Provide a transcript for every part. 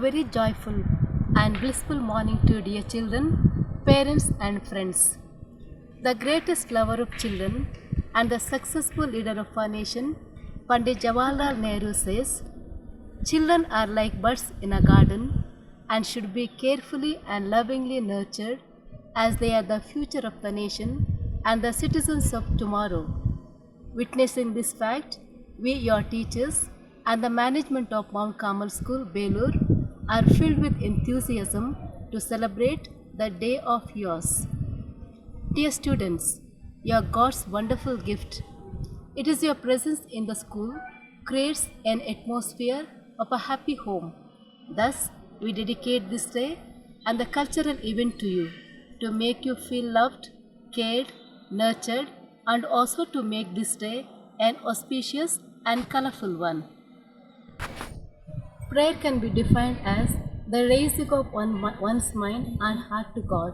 very joyful and blissful morning to dear children, parents and friends. The greatest lover of children and the successful leader of our nation, Pandit Jawaharlal Nehru says, children are like buds in a garden and should be carefully and lovingly nurtured as they are the future of the nation and the citizens of tomorrow. Witnessing this fact, we, your teachers, and the management of Mount Carmel School, Belur, are filled with enthusiasm to celebrate the day of yours. Dear students, you are God's wonderful gift. It is your presence in the school creates an atmosphere of a happy home. Thus, we dedicate this day and the cultural event to you to make you feel loved, cared, nurtured, and also to make this day an auspicious and colorful one. Prayer can be defined as the raising of one's mind and heart to God.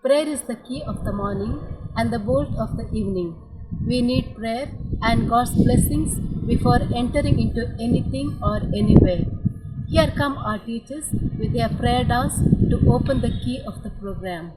Prayer is the key of the morning and the bolt of the evening. We need prayer and God's blessings before entering into anything or anywhere. Here come our teachers with their prayer dance to open the key of the program.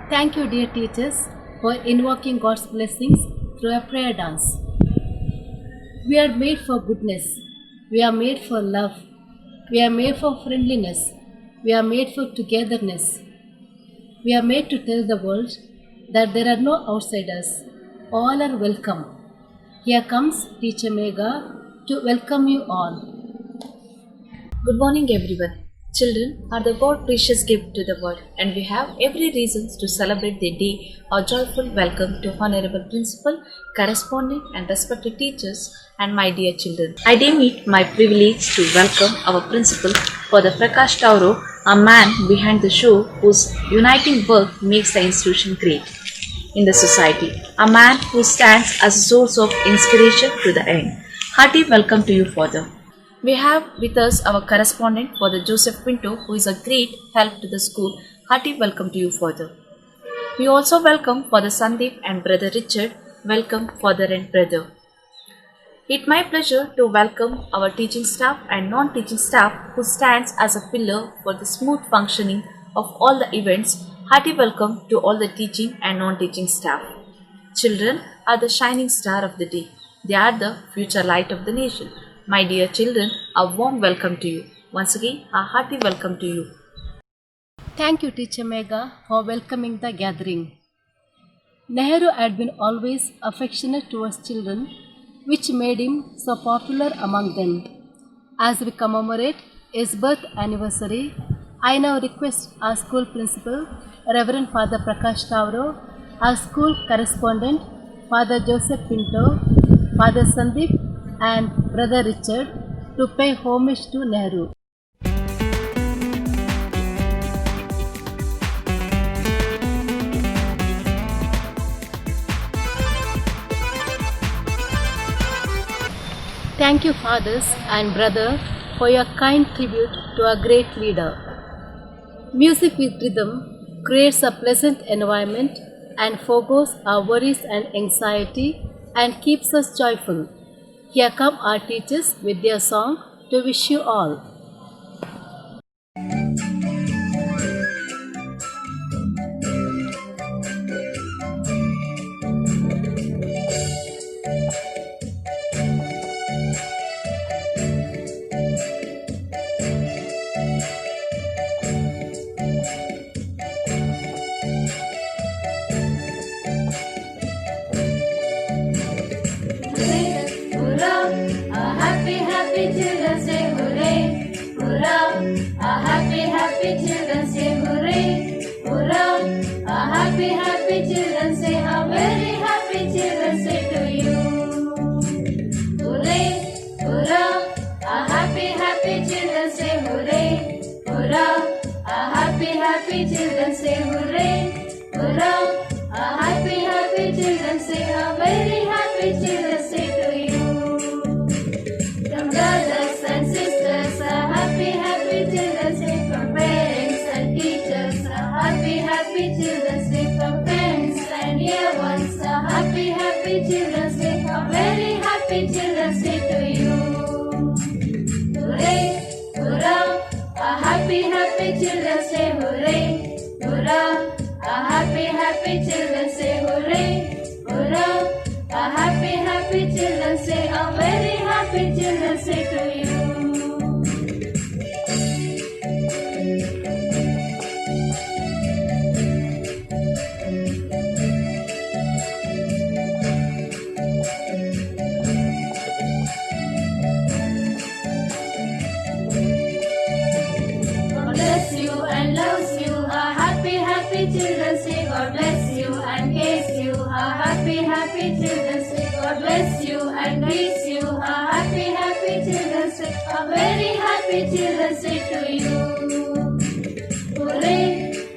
Thank you, dear teachers, for invoking God's blessings through a prayer dance. We are made for goodness. We are made for love. We are made for friendliness. We are made for togetherness. We are made to tell the world that there are no outsiders. All are welcome. Here comes Teacher Megha to welcome you all. Good morning, everyone. Children are the God's precious gift to the world, and we have every reason to celebrate their day. A joyful welcome to Honorable Principal, corresponding and respected teachers, and my dear children. I deem it my privilege to welcome our principal, Father Prakash Tauro, a man behind the show whose uniting work makes the institution great in the society, a man who stands as a source of inspiration to the end. Hearty welcome to you, Father. We have with us our correspondent, Father Joseph Pinto, who is a great help to the school. Hearty welcome to you, Father. We also welcome Father Sandeep and Brother Richard. Welcome, Father and Brother. It's my pleasure to welcome our teaching staff and non-teaching staff who stands as a pillar for the smooth functioning of all the events. Hearty welcome to all the teaching and non-teaching staff. Children are the shining star of the day. They are the future light of the nation. My dear children, a warm welcome to you. Once again, a hearty welcome to you. Thank you, Teacher Megha, for welcoming the gathering. Nehru had been always affectionate towards children, which made him so popular among them. As we commemorate his birth anniversary, I now request our school principal, Reverend Father Prakash Tavro, our school correspondent, Father Joseph Pinto, Father Sandeep, and Brother Richard to pay homage to Nehru. Thank you, fathers and brother, for your kind tribute to a great leader. Music with rhythm creates a pleasant environment and forgoes our worries and anxiety and keeps us joyful. Here come our teachers with their song to wish you all. Hurrah, a happy children say hooray. Hurrah, a happy children say hooray. Hurrah, a happy children say a very happy children say to you. Hooray, hurrah, a happy children say hooray. Hurrah, a happy children say hooray. Hurrah, a happy children say a very happy children say to you. From brothers and sisters, a happy children say. From parents and teachers, a happy children say. From friends and dear ones, a happy children say. A very happy children say to you. Hooray, hurrah, a happy children say hooray. Hurrah, a happy children say hooray. Hurrah, a happy children say. A very happy children say to you. God bless you and loves you. A happy children say. God bless you and kiss you. A happy children say. God bless you and greets you. A happy children say. A very happy children say to you. Hooray,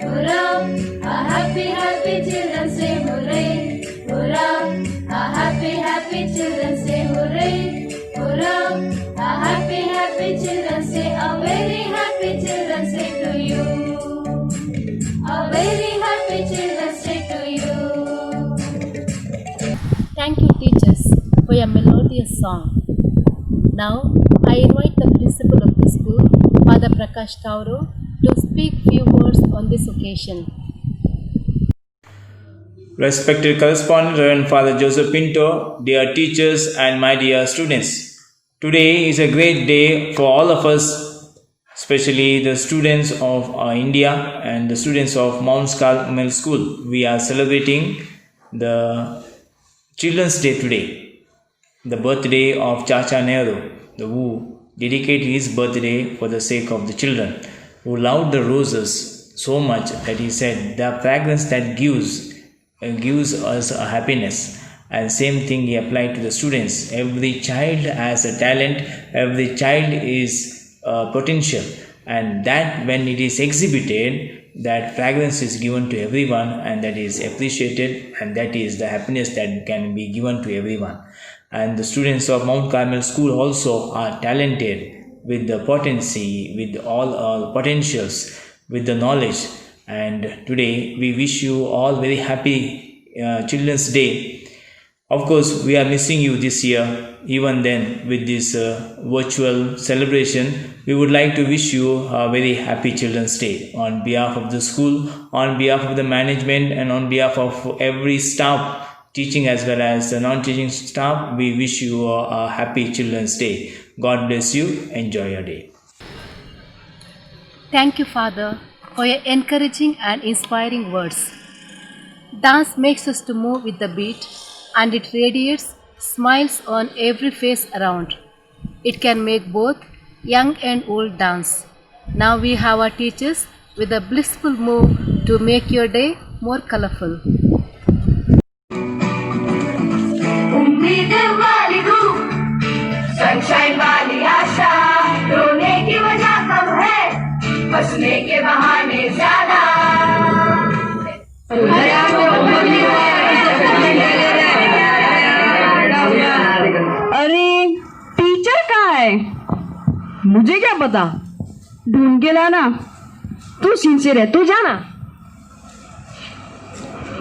hurrah, a happy children say hooray. Hurrah, a happy children say hooray. Hurrah, a happy children say. A very happy children say to you. A very happy children say to you. Thank you, teachers, for your melodious song. Now, I invite the principal of the school, Father Prakash Tavro, to speak few words on this occasion. Respected correspondent Reverend Father Joseph Pinto, dear teachers and my dear students. Today is a great day for all of us, especially the students of India and the students of Mount Carmel School. We are celebrating the Children's Day today, the birthday of Chacha Nehru, who dedicated his birthday for the sake of the children, who loved the roses so much that he said the fragrance that gives us a happiness. And same thing he applied to the students. Every child has a talent, every child is potential, and that when it is exhibited, that fragrance is given to everyone, and that is appreciated, and that is the happiness that can be given to everyone. And the students of Mount Carmel School also are talented with the potency, with all potentials, with the knowledge. And today we wish you all very happy Children's Day. Of course, we are missing you this year. Even then, with this virtual celebration, we would like to wish you a very happy Children's Day on behalf of the school, on behalf of the management, and on behalf of every staff, teaching as well as the non-teaching staff. We wish you a happy Children's Day. God bless you. Enjoy your day. Thank you, Father, for your encouraging and inspiring words. Dance makes us to move with the beat, and it radiates smiles on every face around. It can make both young and old dance. Now we have our teachers with a blissful move to make your day more colorful. उम्मीद वाली धूप, sunshine वाली आशा, रोने की वजह कम है, हंसने के बहाने ज्यादा। अरे टीचर कहाँ है? मुझे क्या पता, ढूंढ के लाना। तू सिंसियर है, तू जाना।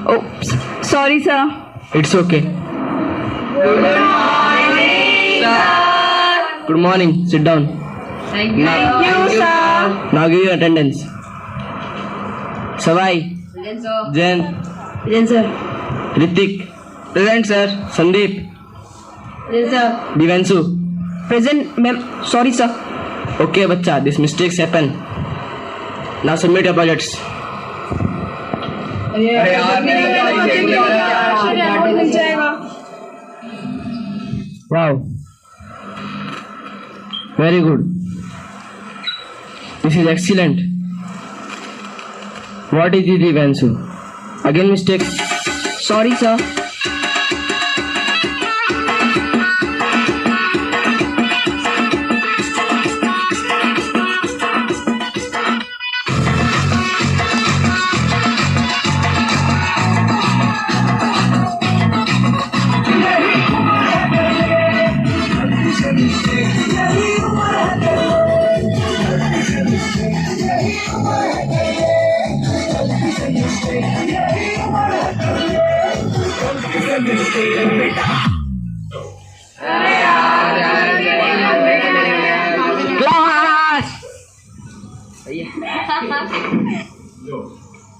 Oh sorry sir. It's okay. Good morning, sit down. Thank you sir. Now give your attendance. Sawai, Jain, sir. Hrithik, present sir. Sandeep, sir. Divyanshu, present ma'am. Sorry sir. Okay बच्चा, this mistakes happen. Now submit your projects. Wow, very good, this is excellent. What is it Divyanshu? Again mistake? Sorry sir.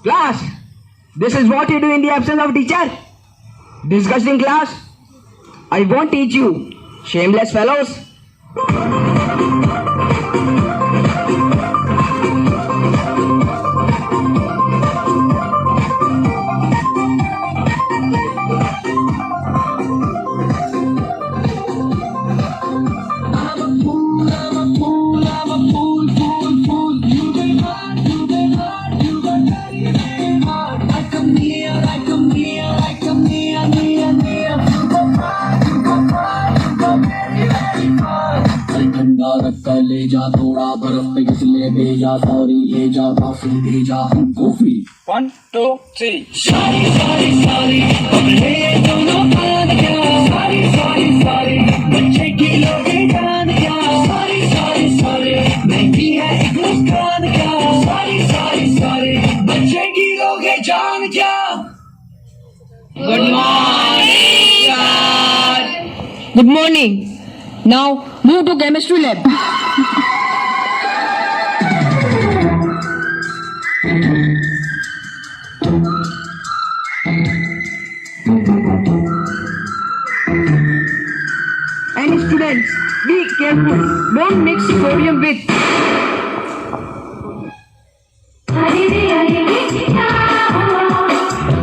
Class, this is what you do in the absence of teacher. Disgusting class. I won't teach you, shameless fellows. ले जा थोड़ा बर्फ पे इसलिए भेजा, sorry ले जा काफी भेजा हमको फ्री। 1 2 3 सॉरी सॉरी सॉरी, पकड़े दोनों कान क्या, सॉरी सॉरी सॉरी, बच्चे की लोगे जान क्या, सॉरी सॉरी सॉरी, महंगी है एक मुस्कान क्या, सॉरी सॉरी सॉरी, बच्चे की लोगे जान क्या। Good morning sir. Good morning. Now move to chemistry lab. And students, be careful. Don't mix sodium with.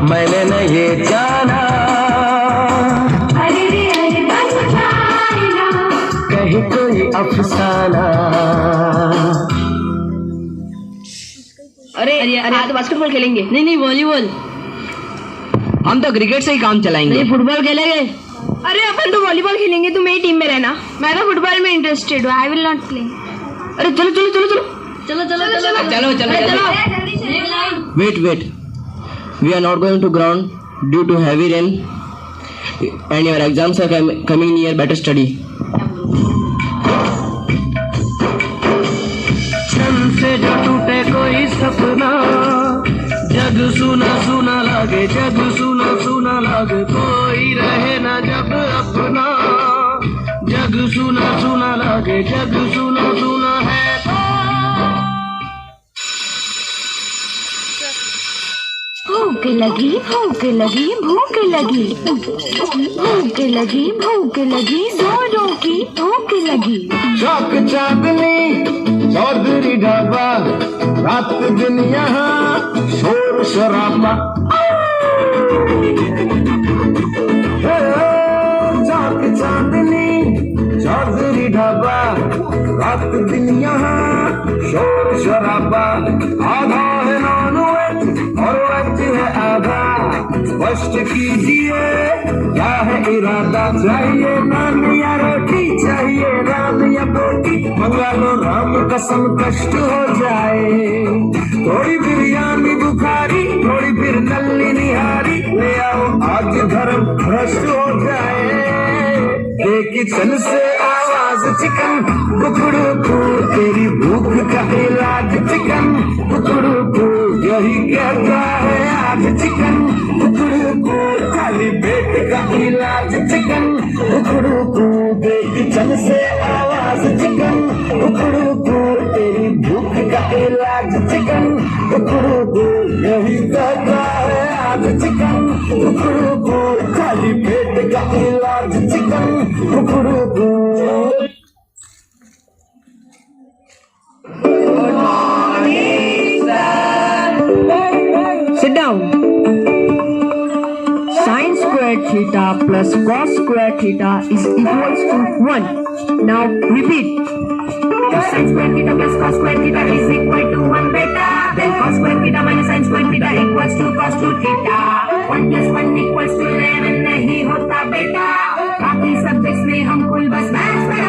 मैंने नहीं जाना कहीं कोई अफसाना। अरे आज बास्केटबॉल खेलेंगे। नहीं वॉलीबॉल। हम तो क्रिकेट से ही काम चलाएंगे। नहीं फुटबॉल खेलेंगे। अरे अपन तो वॉलीबॉल खेलेंगे, तुम मेरी टीम में रहना। मैं तो फुटबॉल में इंटरेस्टेड हूँ। I will not play. अरे चलो चलो चलो चलो चलो चलो चलो चलो चलो Wait. We are not going to ground due to heavy rain and your exams are coming near. Better study. छन से जो टूटे कोई सपना, जग सुना सुना लागे, जग सुना सुना लागे। अलग कोई रहे ना जब अपना। जग सुना सुना लगे, जग सुना सुना है भूख लगी भूख लगी भूख लगी भूख लगी भूख लगी जोरों की भूख लगी। चौक चांदनी चौधरी ढाबा, रात दिन यहाँ शोर शराबा। चौक चांदनी चौधरी ढाबा, रात दिन यहाँ शोर शराबा। आधा है नॉन वेज और वेज है आधा, स्पष्ट कीजिए क्या है इरादा। चाहिए नान या रोटी, चाहिए राम या बोटी, मंगा लो राम कसम कष्ट हो जाए। थोड़ी बिरयानी बुखारी, थोड़ी फिर नल्ली निहारी, ले आओ आज धर्म भ्रष्ट हो जाए। किचन से आवाज चिकन कुकड़ू, तेरी भूख का इलाज चिकन कुकड़ू, यही कहता है आज चिकन कुकड़ू, खाली पेट का इलाज चिकन कुकड़ू। किचन से आवाज चिकन कुकड़ू, तेरी भूख का इलाज चिकन कुकड़ू, यही कहता है आज चिकन कुकड़ू, खाली पेट का इलाज chicken Kukru. Sit down. Sin squared theta plus cos squared theta is equals to 1. Now repeat. Sin square theta plus cos square theta is equal to 1 beta. Then cos square theta minus sin square theta equals to cos 2 theta. 1 plus 1 equals to 11 नहीं होता बेटा। बाकी subjects में हम कुल बस maths में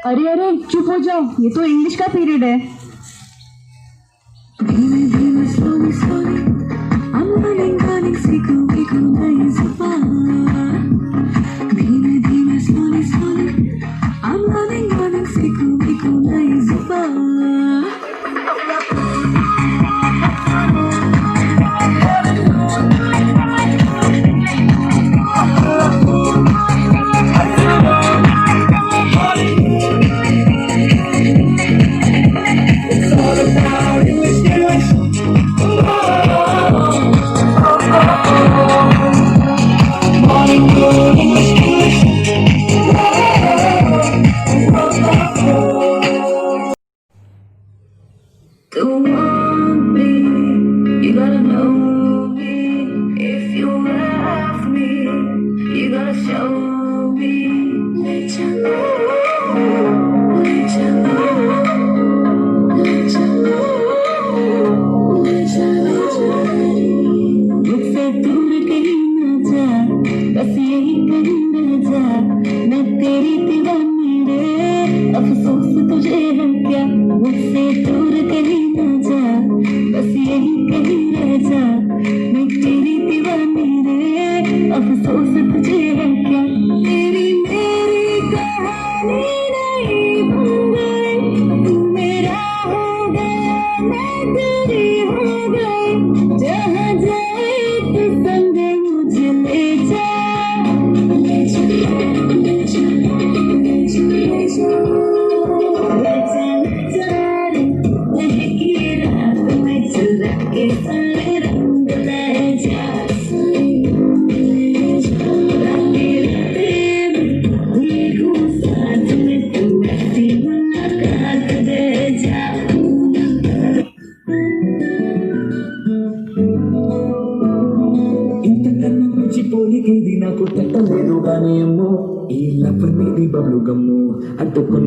अरे अरे चुप हो जाओ, ये तो इंग्लिश का पीरियड है।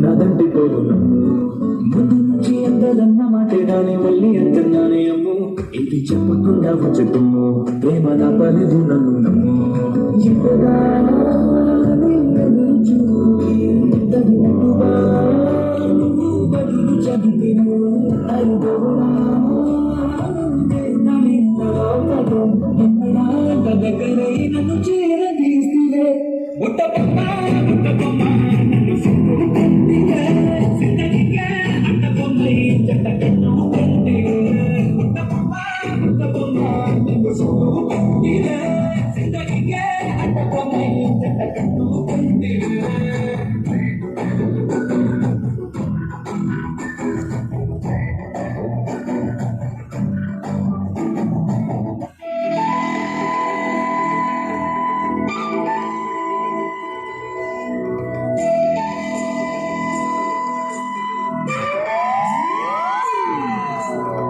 నాదంటిపోను ముందు నుంచి అందదన్న మాటేడానే మళ్ళీ అంటున్నానే అమ్ము ఇది చెప్పకుండా వచ్చేతుమ్ము ప్రేమ నా పనిదు నన్ను నమ్ము ఎంతగానో నిన్ను చూచి తగులుగా నువ్వు బదులు చదివిను అరుగవునా దగ్గరై నన్ను చేరదీస్తే బుట్టబొమ్మ బుట్టబొమ్మ నన్ను సిగ్గులు కందిగా సిద్ధగిగా అట్టబొమ్మ జట్ట కన్ను కందిగా బుట్టబొమ్మ బుట్టబొమ్మ నన్ను సిగ్గులు కందిగా సిద్ధగిగా అట్టబొమ్మ జట్ట కన్ను కందిగా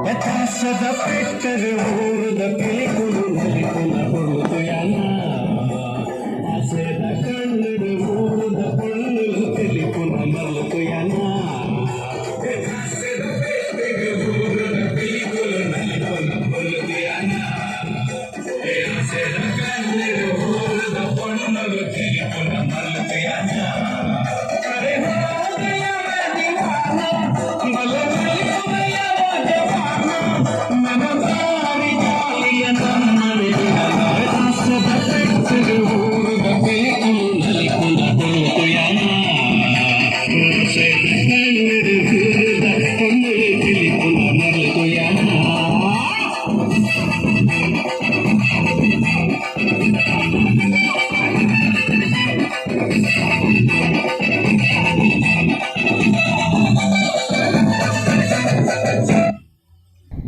ಪಚಾಸದ ಪೆಟ್ಟರೆ ಊರದ ಪಿಲಿಕುಳು ನಲಿಕುಲ ಹೊಳುತ್ತಯಾನ ಆಸೆದ ಕಣ್ಣಡು ಊರದ ಹೊಳ್ಳು ತಿಳಿಕುಲ ಮಲ್ಲುತ್ತಯಾನ ಪಚಾಸದ ಪೆಟ್ಟರೆ ಊರದ ಪಿಲಿಕುಳು ನಲಿಕುಲ ಹೊಳುತ್ತಯಾನ ಆಸೆದ ಕಣ್ಣಡು ಊರದ ಹೊಳ್ಳು ತಿಳಿಕುಲ ಮಲ್ಲುತ್ತಯಾನ ಕರೆ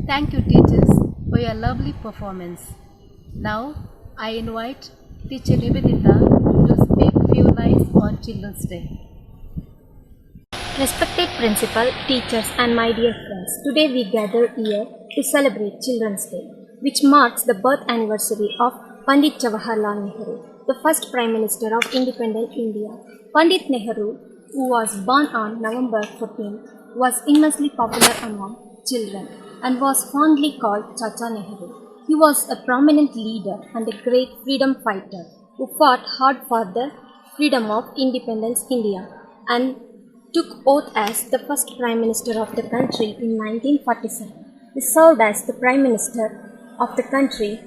Thank you, teachers, for your lovely performance. Now, I invite Teacher Nivedita to speak few lines on Children's Day. Respected principal, teachers and my dear friends, today we gather here to celebrate Children's Day, which marks the birth anniversary of Pandit Jawaharlal Nehru, the first Prime Minister of independent India. Pandit Nehru, who was born on November 14, was immensely popular among children and was fondly called Chacha Nehru. He was a prominent leader and a great freedom fighter who fought hard for the freedom of independence India and took oath as the first Prime Minister of the country in 1947. He served as the Prime Minister of the country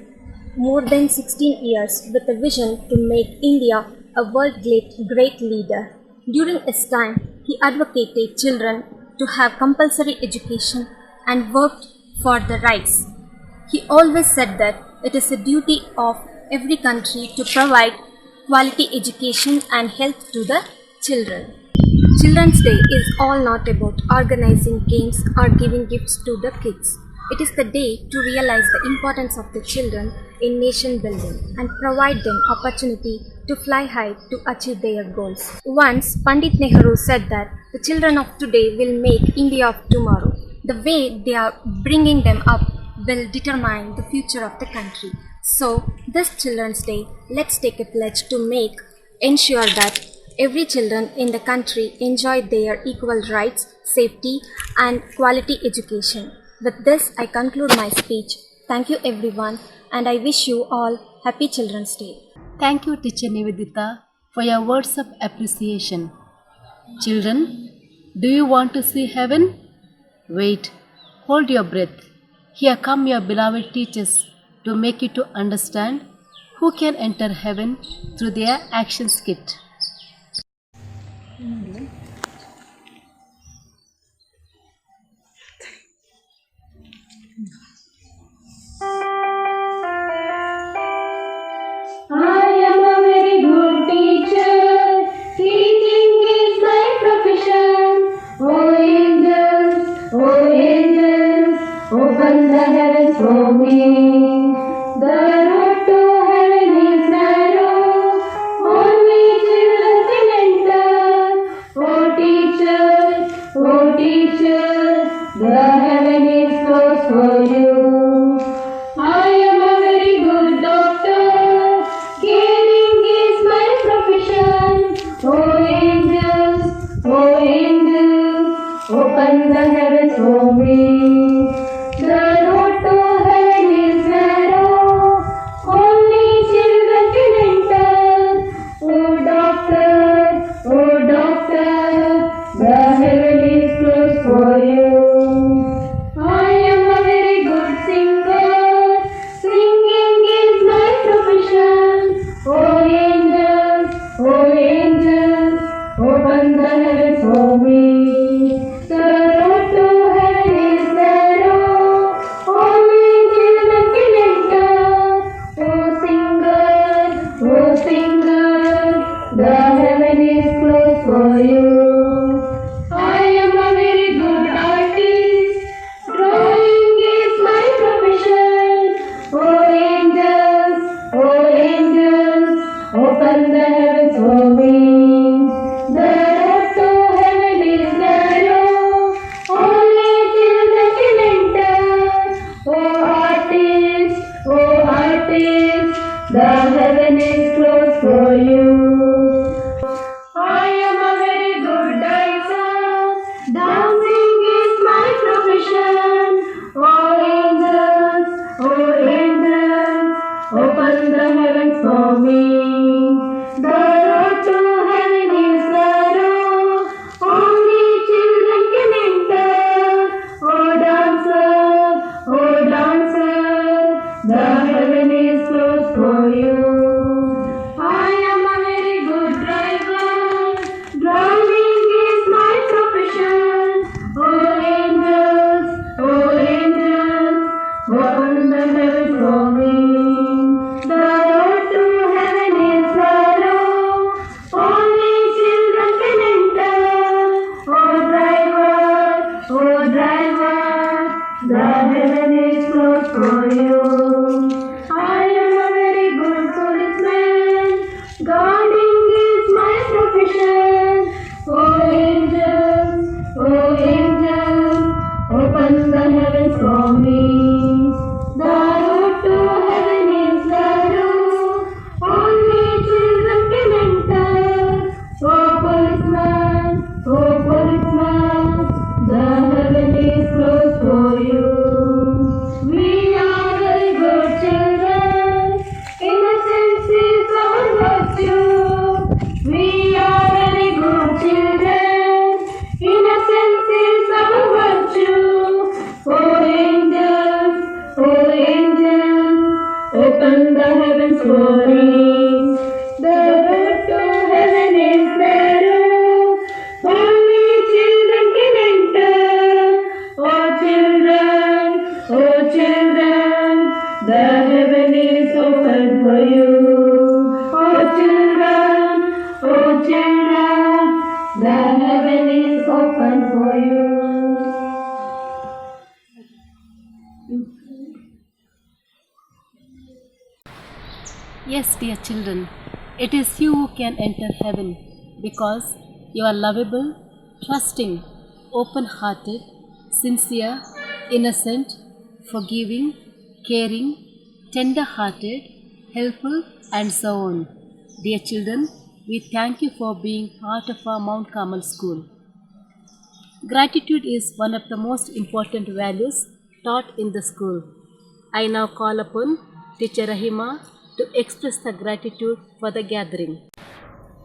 more than 16 years with a vision to make India a world great leader. During his time, he advocated children to have compulsory education and worked for the rights. He always said that it is a duty of every country to provide quality education and health to the children. Children's Day is all not about organizing games or giving gifts to the kids. It is the day to realize the importance of the children in nation building and provide them opportunity to fly high to achieve their goals. Once Pandit Nehru said that the children of today will make India of tomorrow. The way they are bringing them up will determine the future of the country. So, this Children's Day, let's take a pledge to ensure that every children in the country enjoy their equal rights, safety and quality education. With this, I conclude my speech. Thank you everyone and I wish you all Happy Children's Day. Thank you, Teacher Nivedita, for your words of appreciation. Children, do you want to see heaven? Wait, hold your breath. Here come your beloved teachers to make you to understand who can enter heaven through their action skit. I am a very good teacher. Teaching is my profession. Oh angels, open the heavens for me. The road to heaven is narrow. Only children can enter. Oh teachers, the heaven is closed for you. I am a very good doctor. Caring is my profession. Oh angels, Open the heavens for me. The road to heaven is narrow, only children can enter. Oh doctor, the heaven is closed for you. I am a very good singer, singing is my profession. Oh angels, open the heavens for me. The road to heaven is narrow, only children can enter. Oh singer, the heaven is closed for you. I am a very good artist, drawing is my profession. Oh angels, open the heavens for me. The road to heaven is narrow, only children can enter. Oh artist, the heaven is closed for you. I am a very good dancer, dancing is my profession. Oh angels, open the heavens for me. The road to heaven is narrow, only children can enter. Oh dancer, the heaven is closed for you. I am a very good driver, driving is my profession. Oh angels, open the heavens for me. The road to heaven is narrow, only children can enter. Oh driver, the heaven is closed for you. I am a very good policeman, guarding is my profession. Oh angels, open the heavens for me. The road to heaven is narrow, only children can enter. Oh policeman, the heaven is closed for you. We are very good children, innocence is our virtue. We are very good children, innocence is our virtue. Oh angels, open the heavens for me. The road to heaven is narrow, only children can enter. Oh children, the heaven is open for you. Oh children, the heaven is open for you. Yes, dear children, it is you who can enter heaven because you are lovable, trusting, open hearted, sincere, innocent, forgiving, caring, tender hearted, helpful, and so on. Dear children, we thank you for being part of our Mount Carmel school. Gratitude is one of the most important values taught in the school. I now call upon Teacher Rahima to express the gratitude for the gathering.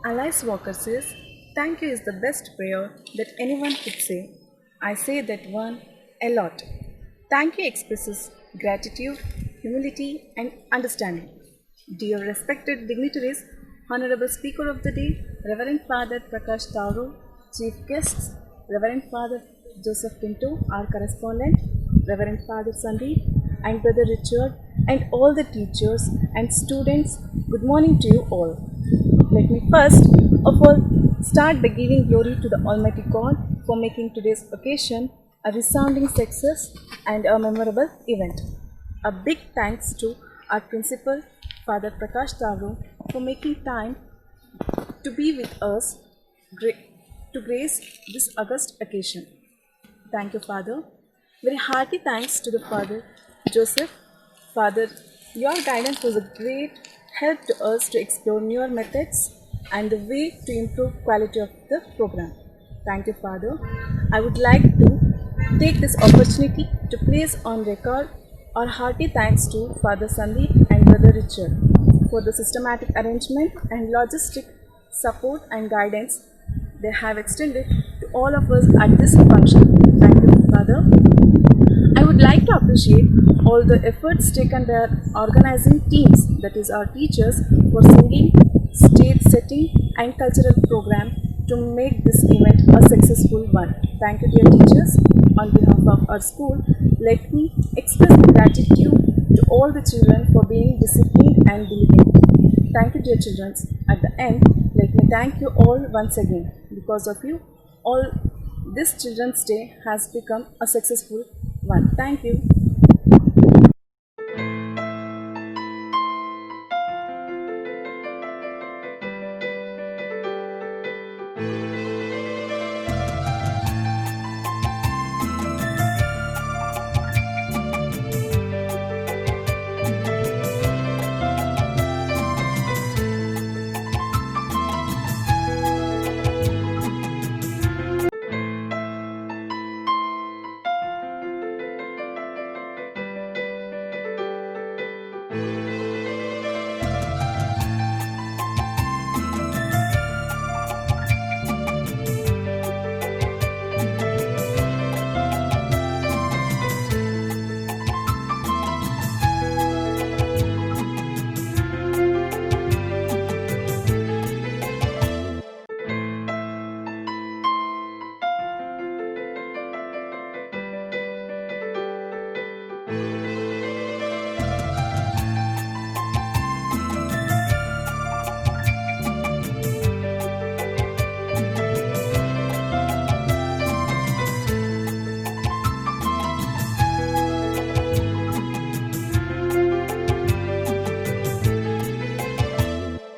Alice Walker says, "Thank you is the best prayer that anyone could say. I say that one a lot. Thank you expresses gratitude, humility, and understanding." Dear respected dignitaries, Honorable Speaker of the Day, Reverend Father Prakash Tauro, Chief Guests, Reverend Father Joseph Pinto, our correspondent, Reverend Father Sandeep, and Brother Richard, and all the teachers and students, good morning to you all. Let me first of all start by giving glory to the Almighty God for making today's occasion a resounding success and a memorable event. A big thanks to our principal, Father Prakash Tauro, for making time to be with us to grace this august occasion. Thank you, Father. Very hearty thanks to the Father Joseph. Father, your guidance was a great help to us to explore newer methods and the way to improve quality of the program. Thank you, Father. I would like to take this opportunity to place on record our hearty thanks to Father Sandeep and Brother Richard for the systematic arrangement and logistic support and guidance they have extended to all of us at this function. Thank you, Father. I would like to appreciate all the efforts taken by our organizing teams, that is our teachers, for singing, stage setting and cultural program to make this event a successful one. Thank you, dear teachers. On behalf of our school, let me express gratitude to all the children for being disciplined and diligent. Thank you, dear children. At the end, let me thank you all once again. Because of you, all this Children's Day has become a successful one. Thank you.